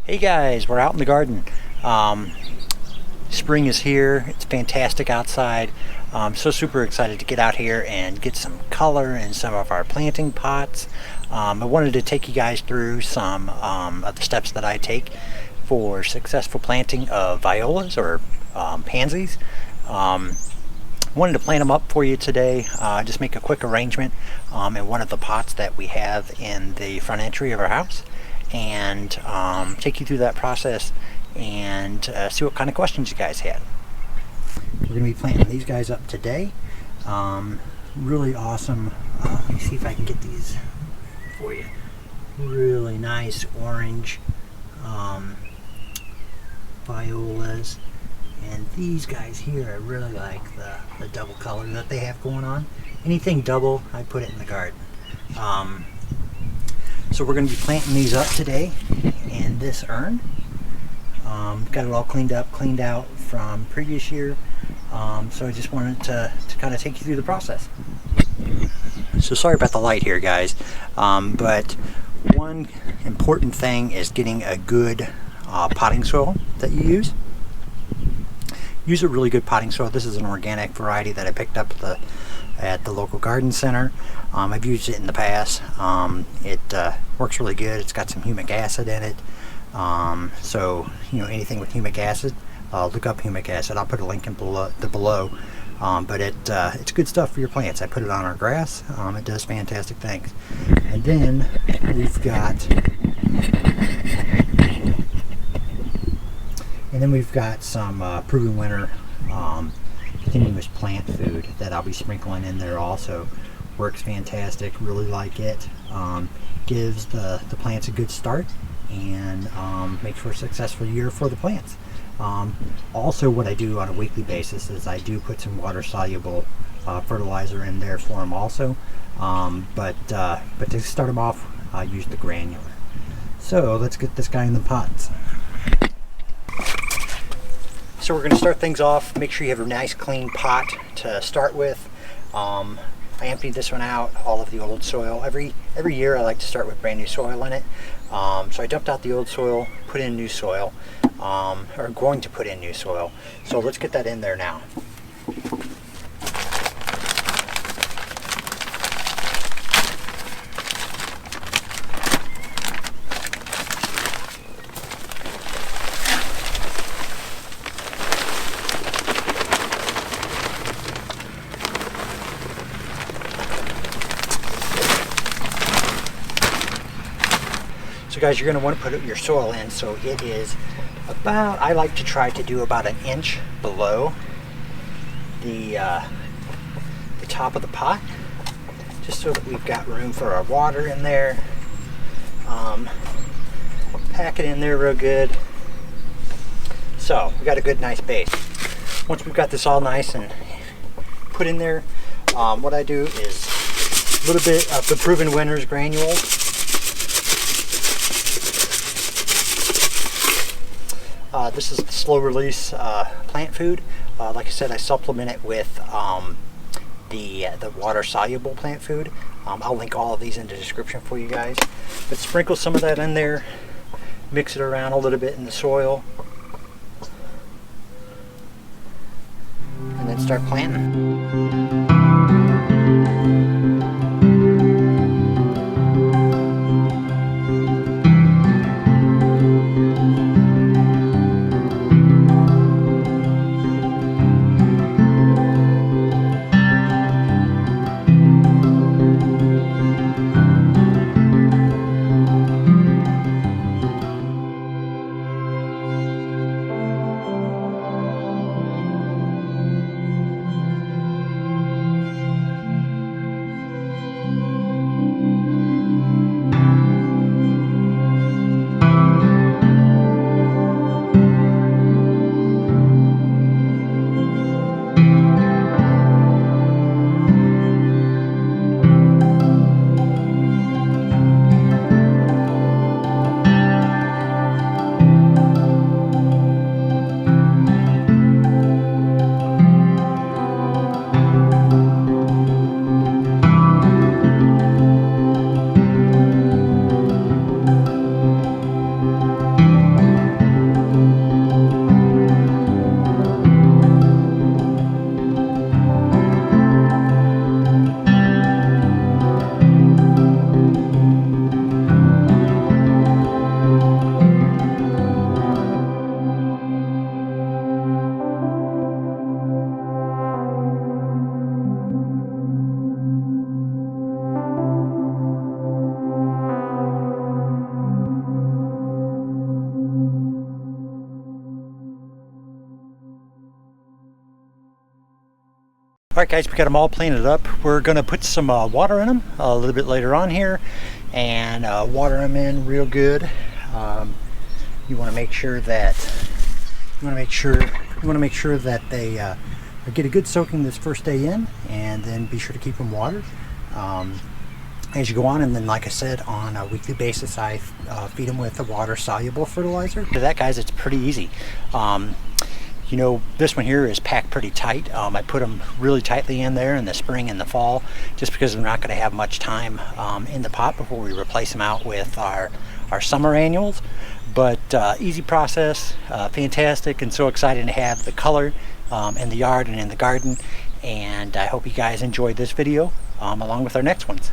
Hey guys, we're out in the garden. Spring is here. It's fantastic outside. So super excited to get out here and get some color in some of our planting pots. I wanted to take you guys through some of the steps that I take for successful planting of violas or pansies. Wanted to plant them up for you today. Just make a quick arrangement in one of the pots that we have in the front entry of our house, and take you through that process and see what kind of questions you guys had. We're going to be planting these guys up today. Really awesome. Let me see if I can get these for you. Really nice orange violas. And these guys here, I really like the double color that they have going on. Anything double, I put it in the garden. So we're going to be planting these up today in this urn. Got it all cleaned out from previous year. So I just wanted to kind of take you through the process. So sorry about the light here, guys. But one important thing is getting a good potting soil that you use. Use a really good potting soil. This is an organic variety that I picked up at the local garden center. I've used it in the past. It works really good. It's got some humic acid in it. So anything with humic acid, look up humic acid. I'll put a link in below. But it's good stuff for your plants. I put it on our grass. It does fantastic things. And then we've got some proven winter continuous plant food that I'll be sprinkling in there also. Works fantastic, really like it. Gives the plants a good start and makes for a successful year for the plants. Also, what I do on a weekly basis is I do put some water soluble fertilizer in there for them also. But to start them off, I use the granular. So let's get this guy in the pots. So we're going to start things off. Make sure you have a nice clean pot to start with. I emptied this one out, all of the old soil. Every year I like to start with brand new soil in it. So I dumped out the old soil, put in new soil, or going to put in new soil. So let's get that in there now. So guys, you're going to want to put your soil in so it is about, I like to try to do about 1 inch below the top of the pot, just so that we've got room for our water in there. Pack it in there real good. So we got a good nice base. Once we've got this all nice and put in there, what I do is a little bit of the Proven Winners granules. This is the slow release plant food. Like I said, I supplement it with the water soluble plant food. I'll link all of these in the description for you guys. But sprinkle some of that in there, mix it around a little bit in the soil, and then start planting. Alright guys, we got them all planted up. We're going to put some water in them a little bit later on here, and water them in real good. You want to make sure that they get a good soaking this first day in, and then be sure to keep them watered as you go on. And then, like I said, on a weekly basis, I feed them with a water soluble fertilizer. For that, guys, it's pretty easy. You know, this one here is packed pretty tight. I put them really tightly in there in the spring and the fall, just because we're not going to have much time in the pot before we replace them out with our summer annuals. But easy process, fantastic, and so excited to have the color in the yard and in the garden. And I hope you guys enjoyed this video along with our next ones.